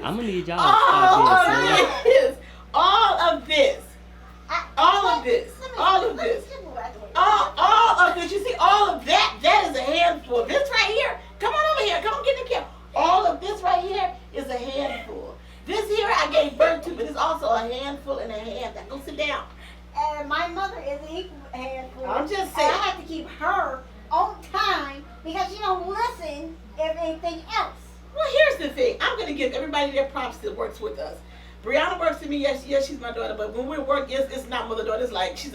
I'm gonna need y'all to stop being silly. All of this. All of this. You see, all of that is a handful. This right here, come on over here. Come on, get in the camera. All of this right here is a handful. This here I gave birth to, but it's also a handful and a half. Now go sit down. And my mother is an equal handful. I'm just saying. And I have to keep her on time because she don't listen if anything else. Well, here's the thing. I'm going to give everybody their props that works with us. Brianna works with me. Yes, she's my daughter. But when we're working, it's not mother-daughter. It's like, she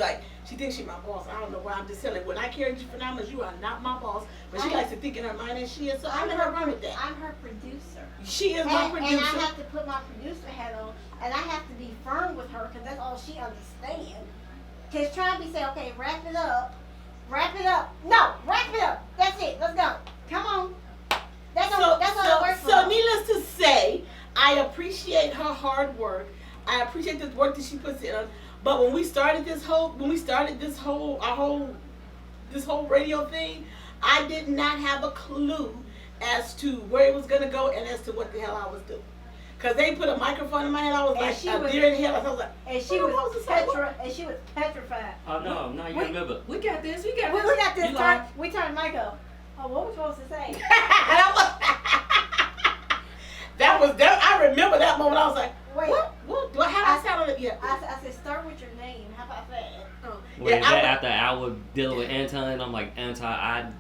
thinks she's my boss. I don't know why. I'm just telling you. When I carry you phenomenal, you are not my boss. But she likes to think in her mind that she is. So I'm let her run with that. I'm her producer. She is my producer. And I have to put my producer hat on. And I have to be firm with her because that's all she understands. Because trying to be saying, okay, wrap it up. No, wrap it up. That's it. Let's go. Come on. That's all it works for. So needless to say, I appreciate her hard work. I appreciate the work that she puts in. But when we started this whole radio thing, I did not have a clue as to where it was gonna go and as to what the hell I was doing. Cause they put a microphone in my head, I was like, deer in the hell. I was like, and she was petrified. Oh no, you remember? We got this. We got this. We turned the mic up. Oh, what were we supposed to say? I remember that moment. I was like, wait, what? Do I have I sound on it yet? I said, start with your name. How about that? Oh. Wait, yeah, after I was dealing with Anton, I'm like, Anton,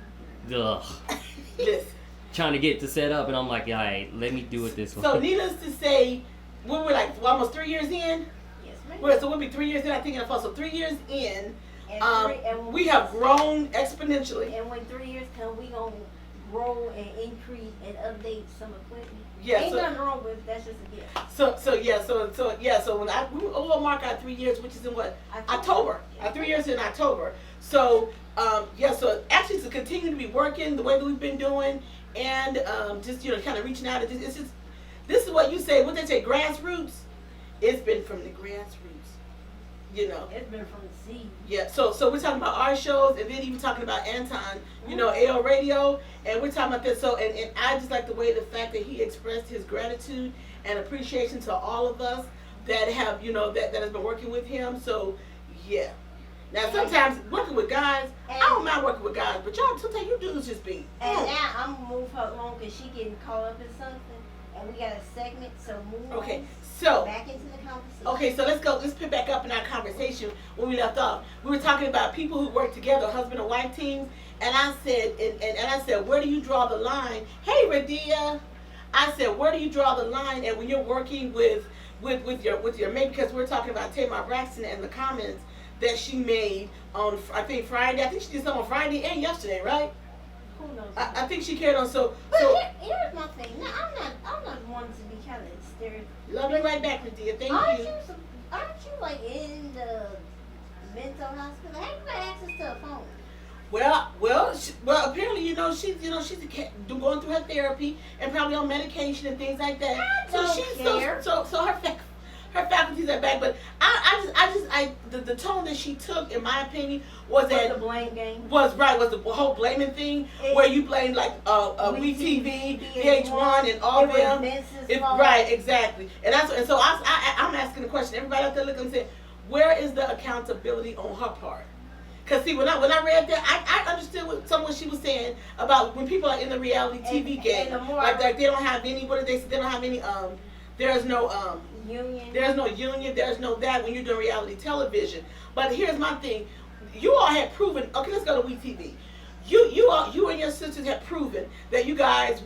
Listen. Trying to get to set up, and I'm like, yeah, right, let me do it this way. So needless to say, we were like almost 3 years in. Yes, ma'am. So we'll be 3 years in, I think, in the fall. So 3 years in, and we have grown exponentially. And when 3 years come, we gonna grow and increase and update some equipment. Yeah, ain't nothing wrong with it. That's just a gift. So when we'll mark our 3 years, which is in what? October. Our 3 years in October. So so actually to continue to be working the way that we've been doing, and just kind of reaching out. It's just this is what you say. What they say, grassroots. It's been from the grassroots. It's been from the seed. Yeah. So we're talking about our shows, and then even talking about Anton. AL Radio, and we're talking about this. So and I just like the way the fact that he expressed his gratitude and appreciation to all of us that have that has been working with him. So yeah. Now sometimes working with guys, I don't mind working with guys, but y'all sometimes you dudes just be. And now I'm gonna move her along because she getting caught up in something, and we got a segment. So move. Okay, so back into the conversation. Okay, so let's go. Let's pick back up in our conversation when we left off. We were talking about people who work together, husband and wife teams, and I said, and I said, where do you draw the line? Hey, Radia, I said, where do you draw the line? And when you're working with your mate, because we're talking about Tamar Braxton and the comments that she made on, I think, Friday. I think she did something on Friday and yesterday, right? Who knows? I think she carried on. But here's my thing. No, I'm not wanting to be kind of hysterical. Love you right back, Radia. Thank you. Aren't you like in the mental hospital? How you got access to a phone? Well, apparently, she's going through her therapy and probably on medication and things like that. I don't care. So her faculties are back, but the tone that she took, in my opinion, was that the blame game. Was the whole blaming thing where you blamed like WeTV, VH1, and all of them. Right, exactly. And so I'm asking the question. Everybody out there looking and saying, where is the accountability on her part? Because see, when I read that, I understood what she was saying about when people are in the reality TV game, like they don't have any. What did they say? They don't have any. There's no union. There's no union. There's no that when you're doing reality television. But here's my thing: you all had proven. Okay, let's go to WeTV. You and your sisters had proven that you guys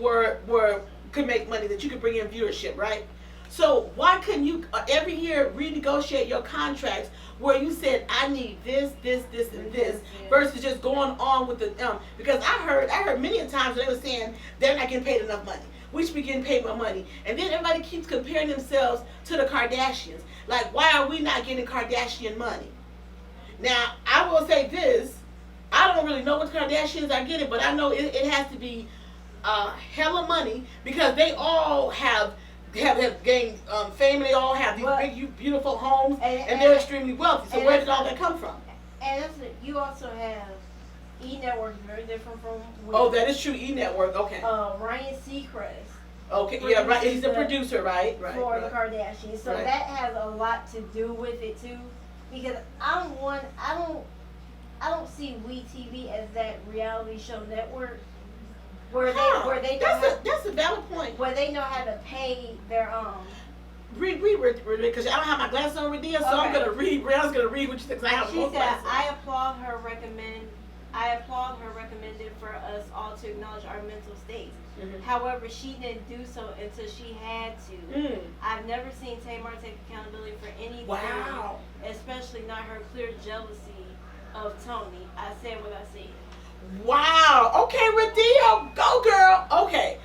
could make money, that you could bring in viewership, right? So why couldn't you every year renegotiate your contracts where you said I need this, and this, versus just going on with the because I heard many times they were saying they're not getting paid enough money. We should be getting paid more money. And then everybody keeps comparing themselves to the Kardashians. Like, why are we not getting Kardashian money? Now, I will say this. I don't really know what the Kardashians are getting, but I know it has to be hella money because they all have gained fame, and they all have these big, beautiful homes, and they're extremely wealthy. So where did all that come from? And you also have E! Network, very different from... Oh, that is true, E! Network, okay. Ryan Seacrest. Okay, yeah, right. He's the produces producer, right? Right. for the right. Kardashians. So Right. that has a lot to do with it too, because I don't see WeTV as that reality show network where they know That's a valid point. where they know how to pay their Read, because I don't have my glasses on, Radia, so I'm Okay. gonna read. Brianna's gonna read what you said. 'Cause I have She both said, glasses. I applaud her recommended for us all to acknowledge our mental states. Mhm. However, she didn't do so until she had to. Mm. I've never seen Tamar take accountability for anything, Wow. especially not her clear jealousy of Tony. I said what I said. Wow. Okay, Radia, go girl. Okay.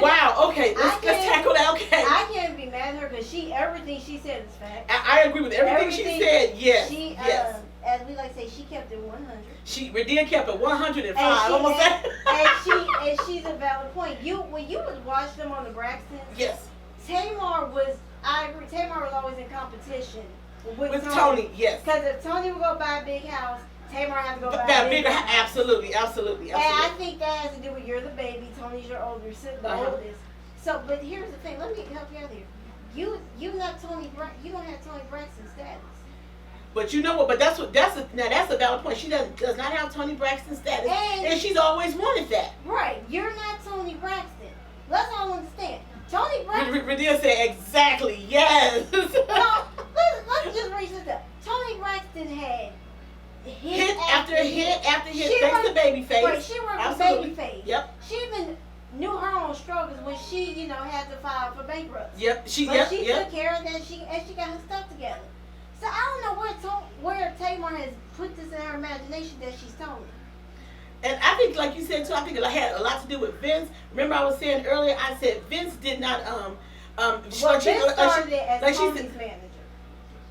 Wow. Okay. Let's tackle that. Okay. I can't be mad at her because everything she said is fact. I agree with everything she said. Yes. Yes. As we like to say, she kept it 100. Radia kept it 105. Almost that. And she's a valid point. When you would watch them on the Braxtons, Yes. Tamar was always in competition with Tony. Yes. Because if Tony would go buy a big house, Tamar has to go buy That a bigger house. absolutely. And I think that has to do with you're the baby, Tony's your older, the Uh-huh. oldest. So, but here's the thing. Let me help you out here. You don't have Tony Braxton status. But you know what? But that's a valid point. She does not have Tony Braxton status, and she's always wanted that. Right. You're not Tony Braxton. Let's all understand. Tony Braxton. Radia said exactly. Yes. No, let's just raise this up. Tony Braxton had hit after hit after hit. She Thanks worked- to Babyface. Right, she worked Absolutely. with Babyface. Yep. She even knew her own struggles when she, had to file for bankruptcy. Yep. She took care of that. She got her stuff together. So I don't know where Tamar has put this in her imagination that she's Tony. And I think, like you said too, I think it had a lot to do with Vince. Remember, I was saying earlier, I said Vince did not Well, Vince started it as like she Tony's said- manager.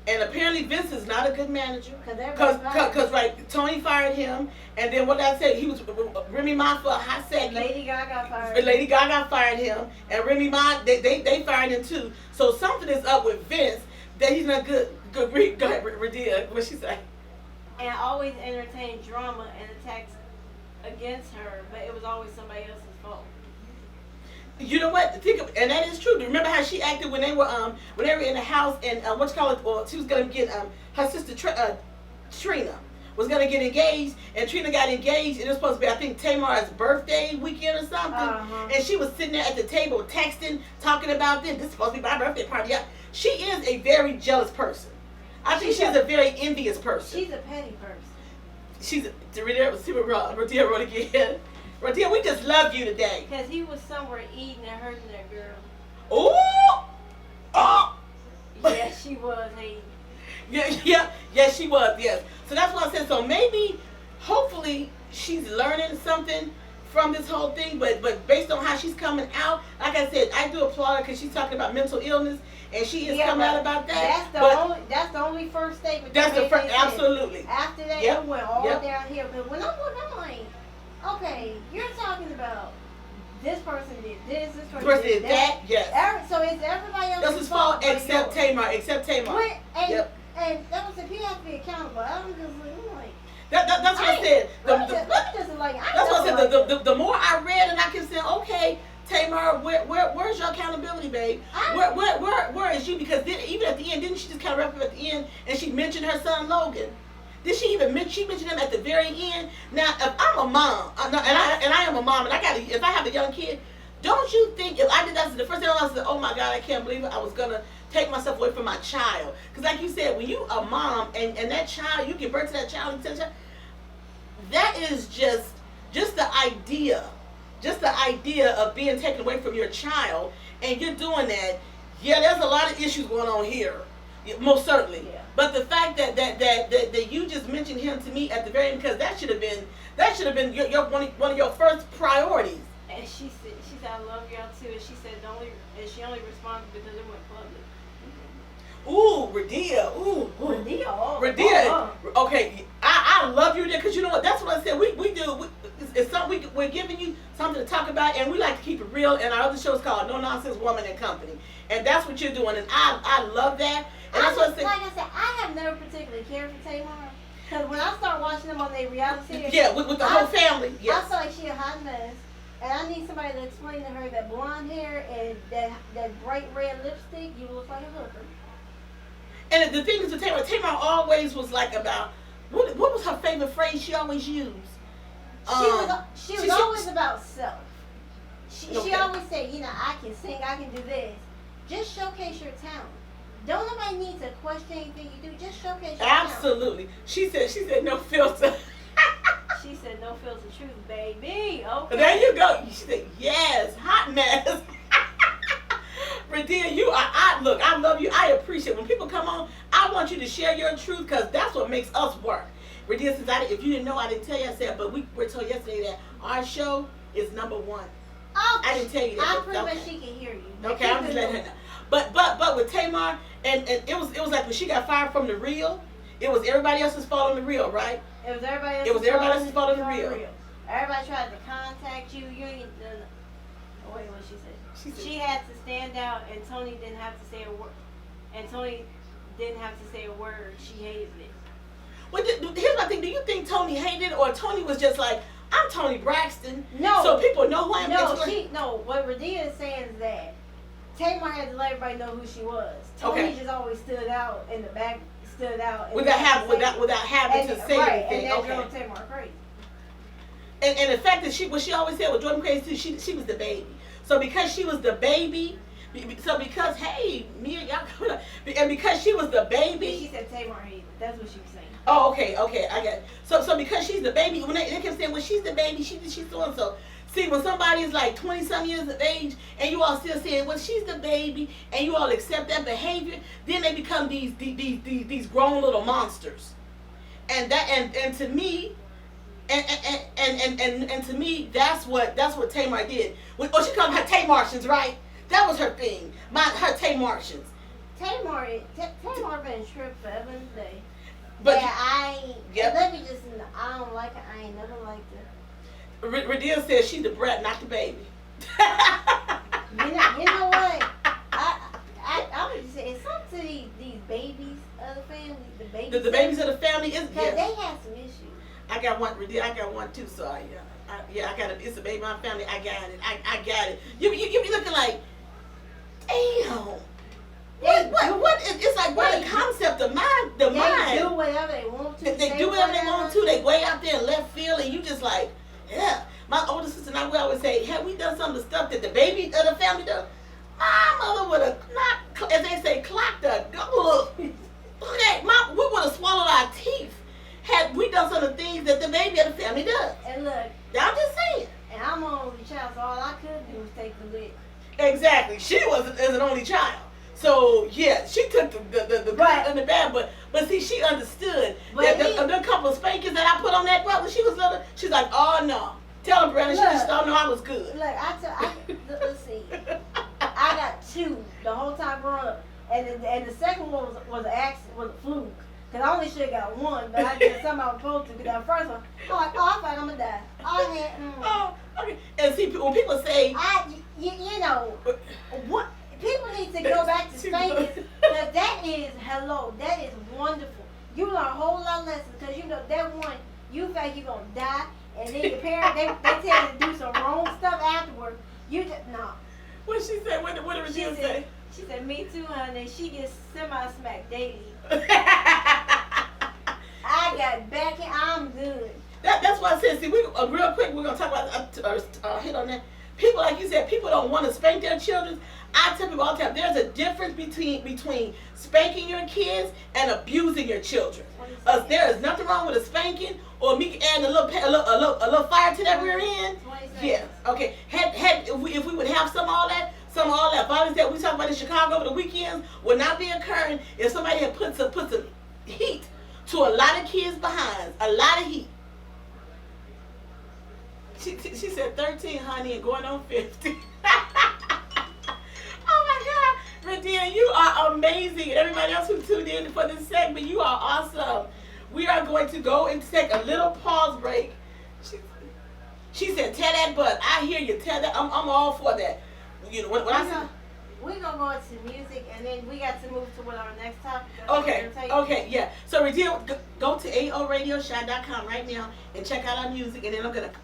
And apparently Vince is not a good manager. Because Right, Tony fired him, and then what did I say? He was Remy Ma for a hot second. Lady Gaga fired. Lady Gaga fired him, and Remy Ma they fired him too. So something is up with Vince that he's not good. Go ahead, Radia. What she say? And always entertained drama and attacks against her, but it was always somebody else's fault. You know what? And that is true. Remember how she acted when they were in the house and or she was gonna get her sister Trina was gonna get engaged, and Trina got engaged, and it was supposed to be, I think, Tamar's birthday weekend or something. Uh-huh. And she was sitting there at the table texting, talking about this. This is supposed to be my birthday party. Yeah. She is a very jealous person. I think she's a very envious person. She's a petty person. She's Radia wrote again. Radia, we just love you today. Because he was somewhere eating and hurting that girl. Oh! Oh! Yeah, she was hating. Yeah, she was, yes. So that's what I said. So maybe, hopefully, she's learning something from this whole thing, but based on how she's coming out, like I said, I do applaud her because she's talking about mental illness, and she is coming out about that. That's the only first statement. That's the first, absolutely. After that, Yep. it went all Yep. downhill. But when I'm like, okay, you're talking about this person did this person did that. Yes. So it's everybody That's else's his fault but except yours. Tamar. Yep. And that was if you have to be accountable. I'm just like, That's what I said. let me just like, That's what I said. The more I read, and I can say, okay, Tamar, where's your accountability, babe? Where is you? Because even at the end, didn't she just kind of wrap up at the end and she mentioned her son Logan? Did she even mention him at the very end? Now, if I'm a mom, and I am a mom, and if I have a young kid, don't you think if I did that, the first thing I said, oh my God, I can't believe it, I was gonna take myself away from my child. Because like you said, when you a mom and that child, you give birth to that child, that is just the idea of being taken away from your child, and you're doing that. Yeah, there's a lot of issues going on here, most certainly. Yeah. But the fact that you just mentioned him to me at the very end, because that should have been your one of your first priorities. And she said, I love y'all too. And she said, she only responded because it went public. Ooh, Radia. Ooh. Radia. Okay, I love you there because you know what? That's what I said. We do. It's something we're giving you something to talk about, and we like to keep it real. And our other show is called No Nonsense Woman and Company, and that's what you're doing. And I love that. And that's what I said. Like I said, I have never particularly cared for Tamar because when I start watching them on their reality series, Yeah, with the whole family. I Yes. feel like she a hot mess. And I need somebody to explain to her that blonde hair and that bright red lipstick, you look like a hooker. And the thing is, with Tamar always was like about what was her favorite phrase she always used? She was always about self. She Okay. always said, you know, I can sing, I can do this. Just showcase your talent. Don't nobody need to question anything you do. Just showcase your talent. Absolutely. She said no filter. She said no filter truth, baby. Okay. There you go. She said yes, hot mess. Radia, look, I love you. I appreciate when people come on. I want you to share your truth because that's what makes us work. Radia says, if you didn't know, I didn't tell you. I said, but we were told yesterday that our show is #1. Oh, I didn't tell you that. I'm pretty okay. much she can hear you. Okay, I'm just letting her know. But with Tamar, and it was like when she got fired from the Real, it was everybody else's fault on the Real, right? It was everybody else's It was everybody else's fault on the Real. Everybody tried to contact you. You ain't done. Oh, wait, what she said? She had to stand out, and Tony didn't have to say a word. And Tony didn't have to say a word. She hated it. Well, here's my thing. Do you think Tony hated it, or Tony was just like, I'm Tony Braxton, No. so people know who I am? No. What Radia is saying is that Tamar had to let everybody know who she was. Tony Okay. just always stood out in the back, stood out. And without having and, to say right, anything. and that Okay. drove Tamar crazy. And the fact that what she always said with Jordan Crazy too, she was the baby. So because she was the baby, because hey, me and y'all, and because she was the baby. She said Tamar hated it. That's what she was saying. Oh, okay, I got it. So because she's the baby, when they kept saying, well, she's the baby, she's so and so. See, when somebody is like 20-some years of age, and you all still saying, well, she's the baby, and you all accept that behavior, then they become these grown little monsters. And to me, and to me, that's what Tamar did. Oh, she called them her Tamartians, right? That was her thing. Her Tamartians. Tamar been tripped forever and a day. But Yep. Let me just, I don't like her. I ain't never liked her. Radia says she's the brat, not the baby. You know what? I would just say it's something to these babies of the family, the babies. The babies of the family is because they have some issues. I got one, Radia. I got one too. So I got it. It's a baby in my family. I got it. I got it. You be looking like, damn. What? It's like what the concept of mind. They do whatever they want to. They do whatever they want to. They way out there in left field, and you just like, yeah. My older sister and I would always say, have we done some of the stuff that the baby of the family does? My mother would have not, as they say, clocked the go. Okay, we would have swallowed our teeth had we done some of the things that the baby of the family does. And look, I'm just saying. And I'm an only child, so all I could do was take the lick. Exactly. She was an only child. So yeah, she took the good and the bad, but see, she understood that the couple of spankings that I put on that brother, she was little. She's like, oh no, tell him, Brandon. She just don't know I was good. Look, let's see. I got 2 the whole time growing up, and the second one was an accident, was a fluke. Cause I only should have got 1, but I did something I was supposed to. Cause that first one, I'm like, oh, I thought I'm gonna die. Oh, okay. And see, when people say, you know, what? People need to go back to spankings, because that is wonderful. You learn a whole lot of lessons, because you know that one, you think you're going to die, and then your parents, they tell you to do some wrong stuff afterwards. You just, no. What she said? What did Regina say? She said, me too, honey. She gets semi-smacked daily. I got back and I'm good. That's why I said, see, real quick, we're going to talk about, hit on that. People, like you said, people don't want to spank their children. I tell people all the time, there's a difference between spanking your kids and abusing your children. There is nothing wrong with a spanking or me adding a little fire to that rear end. Yeah, okay. If we would have some of all that violence that we talk about in Chicago over the weekends would not be occurring if somebody had put some heat to a lot of kids' behinds, a lot of heat. She said 13, honey, and going on 50. Oh my God, Radia, you are amazing. Everybody else who tuned in for this segment, you are awesome. We are going to go and take a little pause break. She said, "Tell that butt." I hear you. Tell that. I'm all for that. You know when I say. We're going to go into music, and then we got to move to what our next topic is. Okay, yeah. So, Radia, go to AORadioshow.com right now and check out our music, and then I'm going to